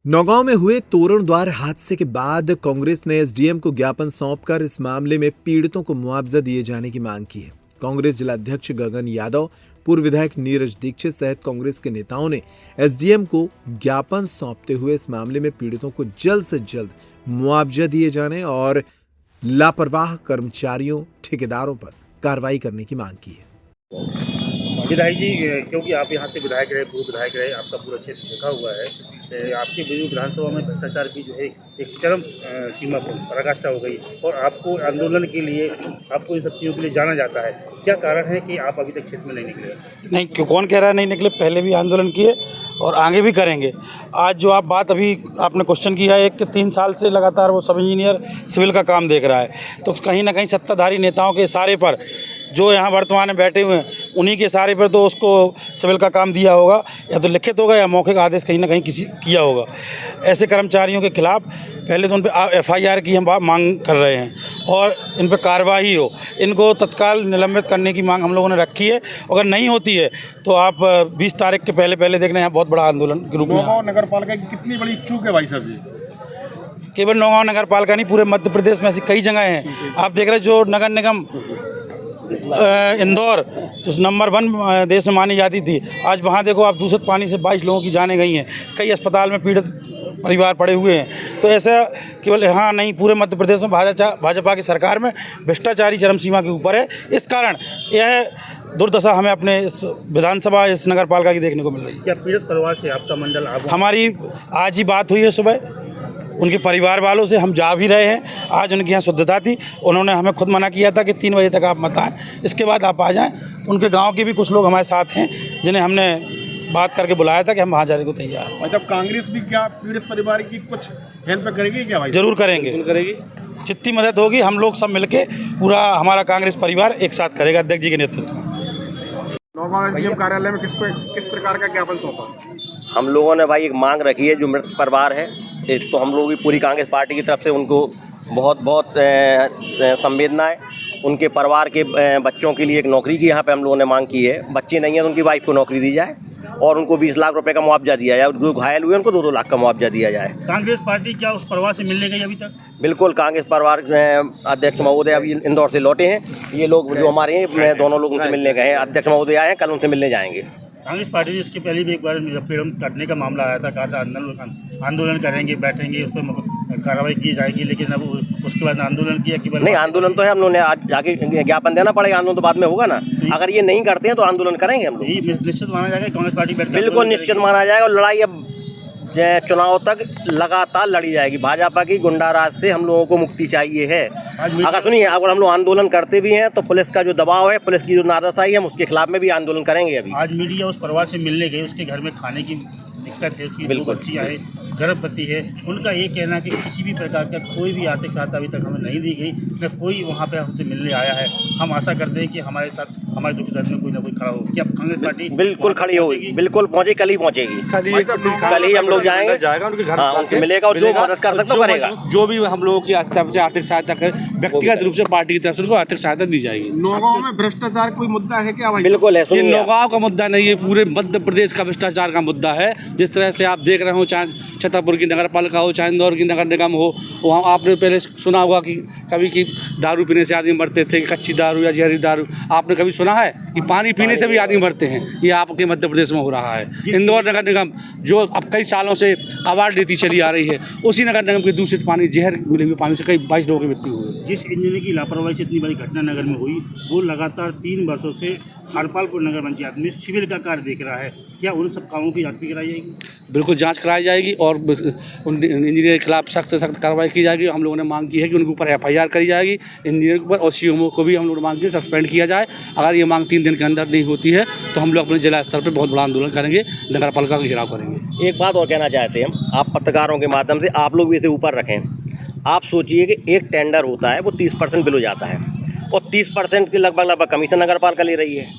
नौगांव में हुए तोरणद्वार हादसे के बाद कांग्रेस ने एसडीएम को ज्ञापन सौंपकर इस मामले में पीड़ितों को मुआवजा दिए जाने की मांग की है। कांग्रेस जिलाध्यक्ष गगन यादव, पूर्व विधायक नीरज दीक्षित सहित कांग्रेस के नेताओं ने एसडीएम को ज्ञापन सौंपते हुए इस मामले में पीड़ितों को जल्द से जल्द मुआवजा दिए जाने और लापरवाह कर्मचारियों ठेकेदारों पर कार्रवाई करने की मांग की है। विधायक जी, क्योंकि आप यहाँ से विधायक रहे, पूर्व विधायक रहे, आपका पूरा क्षेत्र देखा हुआ है। आपके विधानसभा में भ्रष्टाचार की जो है एक चरम सीमा पर पराकाष्ठा हो गई और आपको आंदोलन के लिए, आपको इन सब चीज़ों के लिए जाना जाता है। क्या कारण है कि आप अभी तक क्षेत्र में नहीं निकले? नहीं, क्यों, कौन कह रहा है नहीं निकले? पहले भी आंदोलन किए और आगे भी करेंगे। आज जो आप बात अभी आपने क्वेश्चन किया है कि 3 साल से लगातार वो सब इंजीनियर सिविल का काम देख रहा है, तो कहीं ना कहीं सत्ताधारी नेताओं के इशारे पर जो यहाँ वर्तमान में बैठे हुए हैं उन्हीं के इशारे पर तो उसको सिविल का काम दिया होगा, या तो लिखित होगा या मौखिक आदेश कहीं ना कहीं किसी किया होगा। ऐसे कर्मचारियों के खिलाफ पहले तो उन पर एफआईआर की हम मांग कर रहे हैं और इन पर कार्रवाई हो। इनको तत्काल निलंबित करने की मांग हम लोगों ने रखी है। अगर नहीं होती है तो आप 20 तारीख के पहले देखना यहाँ बहुत बड़ा आंदोलन के रूप में। नौगांव नगर पालिका की कितनी बड़ी चूक है भाई साहब जी? केवल नौगांव नगर पालिका नहीं, पूरे मध्य प्रदेश में ऐसी कई जगह हैं। आप देख रहे हैं जो नगर निगम इंदौर उस नंबर 1 देश में मानी जाती थी, आज वहाँ देखो आप दूषित पानी से 22 लोगों की जानें गई हैं। कई अस्पताल में पीड़ित परिवार पड़े हुए हैं। तो ऐसा केवल यहाँ नहीं, पूरे मध्य प्रदेश में भाजपा की सरकार में भ्रष्टाचारी चरम सीमा के ऊपर है। इस कारण यह दुर्दशा हमें अपने इस विधानसभा, इस नगर पालिका की देखने को मिल रही है। क्या पीड़ित परिवार से आपका मंडल हमारी आज ही बात हुई है सुबह उनके परिवार वालों से, हम जा भी रहे हैं। आज उनके यहाँ शुद्धता थी, उन्होंने हमें खुद मना किया था कि 3 बजे तक आप मत आएँ, इसके बाद आप आ जाएँ। उनके गांव के भी कुछ लोग हमारे साथ हैं जिन्हें हमने बात करके बुलाया था कि हम वहाँ जाने को तैयार हैं। मतलब कांग्रेस भी क्या पीड़ित परिवार की कुछ हेल्प करेगी क्या भाई? जरूर करेंगे, जितनी मदद होगी हम लोग सब मिलके, पूरा हमारा कांग्रेस परिवार एक साथ करेगा अध्यक्ष जी के नेतृत्व में। नौगांव एसडीएम कार्यालय में किस प्रकार का ज्ञापन सौंपा? हम लोगों ने भाई एक मांग रखी है, जो मृत परिवार है, एक तो हम लोग भी पूरी कांग्रेस पार्टी की तरफ से उनको बहुत संवेदना है। उनके परिवार के बच्चों के लिए एक नौकरी की यहाँ पे हम लोगों ने मांग की है। बच्चे नहीं हैं तो उनकी वाइफ को नौकरी दी जाए और उनको 20 लाख रुपए का मुआवजा दिया जाए, और जो घायल हुए उनको 2-2 लाख का मुआवजा दिया जाए। कांग्रेस पार्टी क्या उस परिवार से मिलने गई अभी तक? बिल्कुल, कांग्रेस परिवार अध्यक्ष महोदय अभी इंदौर से लौटे हैं। ये लोग जो हमारे हैं, दोनों लोग उनसे मिलने गए हैं। अध्यक्ष महोदय आए हैं, कल उनसे मिलने जाएंगे। कांग्रेस पार्टी ने इसके पहले भी एक बार फ्रीडम काटने का मामला आया था, कहा था आंदोलन करेंगे, बैठेंगे, उस पर कार्रवाई की जाएगी, लेकिन अब उसके बाद आंदोलन किया कि नहीं, आंदोलन तो है, हम लोगों ने आज जाके ज्ञापन देना पड़ेगा। आंदोलन तो बाद में होगा ना। अगर ये नहीं करते हैं तो आंदोलन करेंगे हम लोग। निश्चित माना जाएगा कांग्रेस पार्टी बिल्कुल निश्चित माना जाएगा, और लड़ाई अब चुनाव तक लगातार लड़ी जाएगी। भाजपा की गुंडाराज से हम लोगों को मुक्ति चाहिए है। अगर सुनिए, अगर हम लोग आंदोलन करते भी हैं तो पुलिस का जो दबाव है, पुलिस की जो नाराजगी है, हम उसके खिलाफ में भी आंदोलन करेंगे। अभी आज मीडिया उस परिवार से मिलने गए, उसके घर में खाने की दिक्कत है, उसकी 2 बच्चियाँ है, गर्भवती है। उनका ये कहना है कि किसी भी प्रकार का कोई भी आर्थिक सहायता अभी तक हमें नहीं दी गई, न कोई वहाँ पे हमसे मिलने आया है। हम आशा करते हैं कि हमारे साथ हमारे दुख दर्द में कोई ना कोई खड़ा हो। क्या कांग्रेस पार्टी बिल्कुल खड़ी होगी? बिल्कुल पहुँचे, कल ही पहुँचेगी। कल ही हम लोग जाएंगे, उनके मिलेगा और जो मदद कर सकता करेगा। जो भी हम लोगों की आर्थिक सहायता कर, व्यक्तिगत रूप से पार्टी की तरफ से उनको आर्थिक सहायता दी जाएगी। नौगांव में भ्रष्टाचार कोई मुद्दा है क्या भाई? बिल्कुल है, ये नौगांव का मुद्दा नहीं है, पूरे मध्य प्रदेश का भ्रष्टाचार का मुद्दा है। जिस तरह से आप देख रहे हो, चाहे छतरपुर की नगर पालिका हो, चाहे इंदौर की नगर निगम हो, वहाँ आपने पहले सुना होगा कि कभी की दारू पीने से आदमी मरते थे, कच्ची दारू या जहरी दारू। आपने कभी सुना है कि पानी पीने से भी आदमी मरते हैं? ये आपके मध्य प्रदेश में हो रहा है। इंदौर नगर निगम जो अब कई सालों से अवार्ड लेती चली आ रही है, उसी नगर निगम के दूषित पानी, जहर मिले हुए पानी से कई 22 लोगों की मृत्यु हुई। जिस इंजीनियर की लापरवाही से इतनी बड़ी घटना नगर में हुई, वो लगातार 3 वर्षों से हरपालपुर नगर पंचायत में सिविल का कार्य देख रहा है। क्या उन सब कामों की जांच भी कराई जाएगी? बिल्कुल जांच कराई जाएगी और उन इंजीनियर के खिलाफ सख्त से सख्त कार्रवाई की जाएगी। हम लोगों ने मांग की है कि उनके ऊपर एफआईआर करी जाएगी इंजीनियर के ऊपर, और सीएमओ को भी हम लोगों ने मांग की सस्पेंड किया जाए। अगर ये मांग 3 दिन के अंदर नहीं होती है तो हम लोग अपने जिला स्तर पर बहुत बड़ा आंदोलन करेंगे, नगर पालिका का घेराव करेंगे। एक बात और कहना चाहते हैं, आप पत्रकारों के माध्यम से, आप लोग भी इसे ऊपर रखें। आप सोचिए कि एक टेंडर होता है, वो 30% बिल हो जाता है, और 30% के लगभग कमीशन नगर पालिका ले रही है।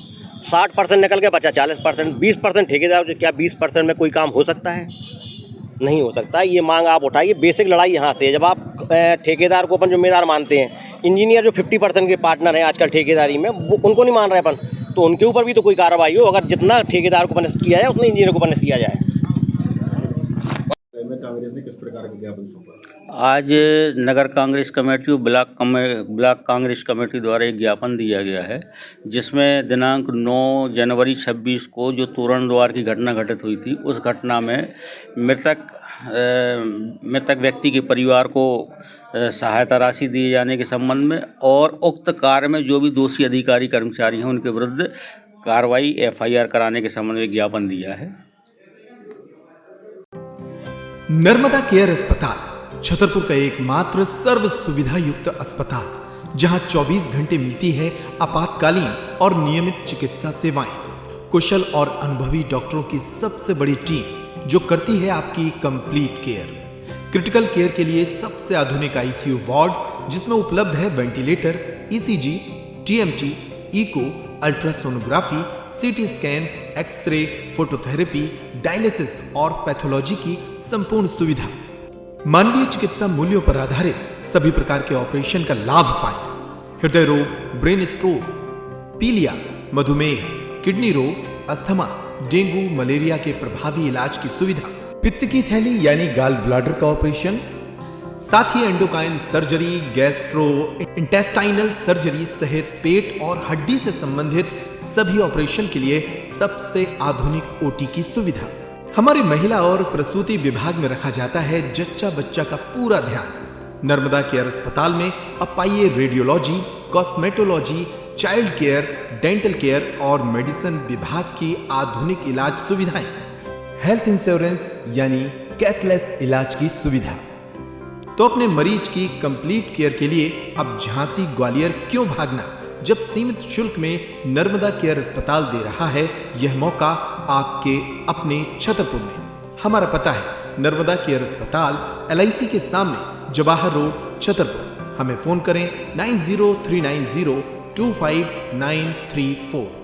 60% निकल के बचा 40%, 20% ठेकेदार। क्या 20% में कोई काम हो सकता है? नहीं हो सकता। ये मांग आप उठाइए। बेसिक लड़ाई यहाँ से है। जब आप ठेकेदार को अपन जिम्मेदार मानते हैं, इंजीनियर जो 50% के पार्टनर हैं आजकल ठेकेदारी में, वो उनको नहीं मान रहे अपन, तो उनके ऊपर भी तो कोई कार्रवाई हो। अगर जितना ठेकेदार को पनिश किया जाए उतना इंजीनियर को पनिश किया जाए। कांग्रेस ने किस प्रकार का ज्ञापन सौंपा? आज नगर कांग्रेस कमेटी और ब्लॉक कांग्रेस कमेटी द्वारा एक ज्ञापन दिया गया है, जिसमें दिनांक 9 जनवरी 26 को जो तोरण द्वार की घटना घटित हुई थी, उस घटना में मृतक व्यक्ति के परिवार को सहायता राशि दिए जाने के संबंध में और उक्त कार्य में जो भी दोषी अधिकारी कर्मचारी हैं उनके विरुद्ध कार्रवाई FIR कराने के संबंध में ज्ञापन दिया है। नर्मदा केयर अस्पताल छतरपुर का एकमात्र सर्व सुविधा युक्त अस्पताल, जहां 24 घंटे मिलती है आपातकालीन और नियमित चिकित्सा सेवाएं। कुशल और अनुभवी डॉक्टरों की सबसे बड़ी टीम जो करती है आपकी कंप्लीट केयर। क्रिटिकल केयर के लिए सबसे आधुनिक ICU वार्ड, जिसमें उपलब्ध है ventilator, ECG, TMT, echo, ultrasonography, CT scan, x ray, phototherapy, dialysis और पैथोलॉजी की संपूर्ण सुविधा। मानवीय चिकित्सा मूल्यों पर आधारित सभी प्रकार के ऑपरेशन का लाभ पाएं। हृदय रोग, ब्रेन स्ट्रोक, पीलिया, मधुमेह, किडनी रोग, अस्थमा, डेंगू, मलेरिया के प्रभावी इलाज की सुविधा, पित्त की थैली यानी गाल ब्लैडर का ऑपरेशन, साथ ही endocrine surgery, gastro intestinal surgery सहित पेट और हड्डी से संबंधित सभी ऑपरेशन के लिए सबसे आधुनिक OT की सुविधा। हमारे महिला और प्रसूति विभाग में रखा जाता है जच्चा बच्चा का पूरा ध्यान। नर्मदा केयर अस्पताल में अब पाइए radiology, cosmetology, child care, dental care और मेडिसिन विभाग की आधुनिक इलाज सुविधाएं, हेल्थ इंश्योरेंस यानी कैशलेस इलाज की सुविधा। तो अपने मरीज की कंप्लीट केयर के लिए अब झांसी ग्वालियर क्यों भागना, जब सीमित शुल्क में नर्मदा केयर अस्पताल दे रहा है यह मौका आपके अपने छतरपुर में। हमारा पता है नर्मदा केयर अस्पताल LIC के सामने, जवाहर रोड, छतरपुर। हमें फोन करें 9039025934।